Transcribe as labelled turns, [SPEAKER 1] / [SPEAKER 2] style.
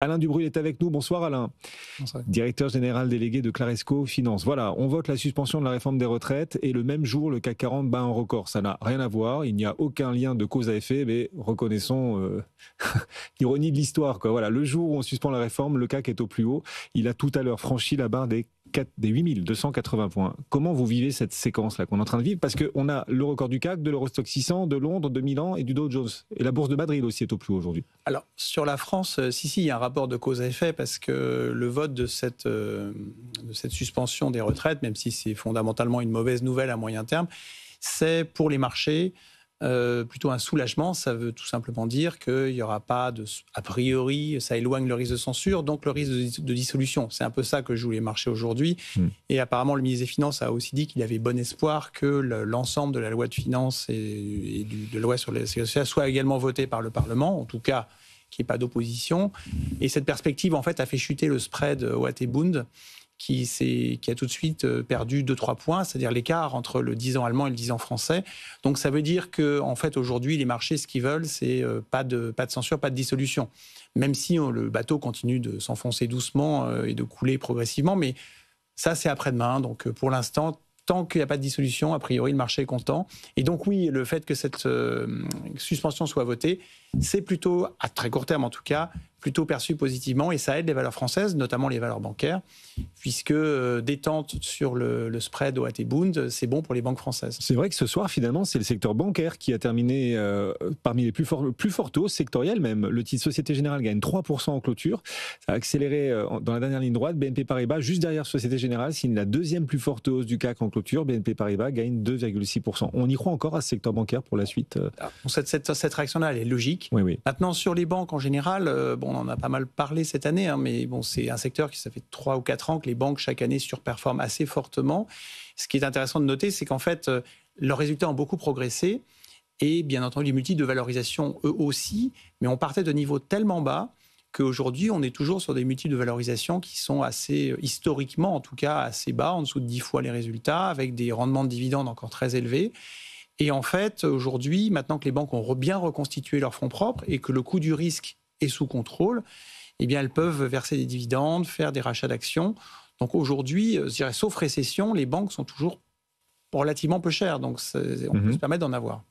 [SPEAKER 1] Alain Dubrulle est avec nous. Bonsoir Alain,
[SPEAKER 2] Bonsoir.
[SPEAKER 1] directeur général délégué de Claresco Finance. Voilà, on vote la suspension de la réforme des retraites et le même jour, le CAC 40 bat un record. Ça n'a rien à voir, il n'y a aucun lien de cause à effet, mais reconnaissons l'ironie de l'histoire, quoi. Voilà, le jour où on suspend la réforme, le CAC est au plus haut. Il a tout à l'heure franchi la barre des 8280 points. Comment vous vivez cette séquence-là qu'on est en train de vivre? Parce qu'on a le record du CAC, de l'Eurostoxx 600, de Londres, de Milan et du Dow Jones. Et la bourse de Madrid aussi est au plus haut aujourd'hui.
[SPEAKER 2] Alors, sur la France, si, il y a un rapport de cause à effet parce que le vote de cette suspension des retraites, même si c'est fondamentalement une mauvaise nouvelle à moyen terme, c'est pour les marchés plutôt un soulagement. Ça veut tout simplement dire qu'il n'y aura pas a priori, ça éloigne le risque de censure, donc le risque de dissolution. C'est un peu ça que jouent les marchés aujourd'hui. Et apparemment, le ministre des Finances a aussi dit qu'il avait bon espoir que l'ensemble de la loi de finances et de la loi sur les CSA soit également voté par le Parlement, en tout cas qu'il n'y ait pas d'opposition. Et cette perspective, en fait, a fait chuter le spread Watt et Bund, qui a tout de suite perdu 2-3 points, c'est-à-dire l'écart entre le 10 ans allemand et le 10 ans français. Donc ça veut dire que, en fait, aujourd'hui, les marchés, ce qu'ils veulent, c'est pas de censure, pas de dissolution. Même si le bateau continue de s'enfoncer doucement et de couler progressivement, mais ça, c'est après-demain. Donc pour l'instant, tant qu'il n'y a pas de dissolution, a priori, le marché est content. Et donc oui, le fait que cette suspension soit votée, c'est plutôt, à très court terme en tout cas, plutôt perçu positivement et ça aide les valeurs françaises, notamment les valeurs bancaires, puisque détente sur le spread Watt et Bund, c'est bon pour les banques françaises.
[SPEAKER 1] C'est vrai que ce soir, finalement, c'est le secteur bancaire qui a terminé parmi les plus fortes hausses sectorielles même. Le titre Société Générale gagne 3% en clôture. Ça a accéléré dans la dernière ligne droite. BNP Paribas, juste derrière Société Générale, signe la deuxième plus forte hausse du CAC en clôture. BNP Paribas gagne 2,6%. On y croit encore à ce secteur bancaire pour la suite
[SPEAKER 2] Cette réaction-là, elle est logique.
[SPEAKER 1] Oui.
[SPEAKER 2] Maintenant, sur les banques en général, on en a pas mal parlé cette année, mais c'est un secteur qui, ça fait 3 ou 4 ans que les banques, chaque année, surperforment assez fortement. Ce qui est intéressant de noter, c'est qu'en fait, leurs résultats ont beaucoup progressé et bien entendu, les multiples de valorisation, eux aussi, mais on partait de niveaux tellement bas qu'aujourd'hui, on est toujours sur des multiples de valorisation qui sont assez, historiquement en tout cas, assez bas, en dessous de 10 fois les résultats, avec des rendements de dividendes encore très élevés. Et en fait, aujourd'hui, maintenant que les banques ont bien reconstitué leurs fonds propres et que le coût du risque est sous contrôle, eh bien, elles peuvent verser des dividendes, faire des rachats d'actions. Donc aujourd'hui, je dirais, sauf récession, les banques sont toujours relativement peu chères. Donc on peut se permettre d'en avoir.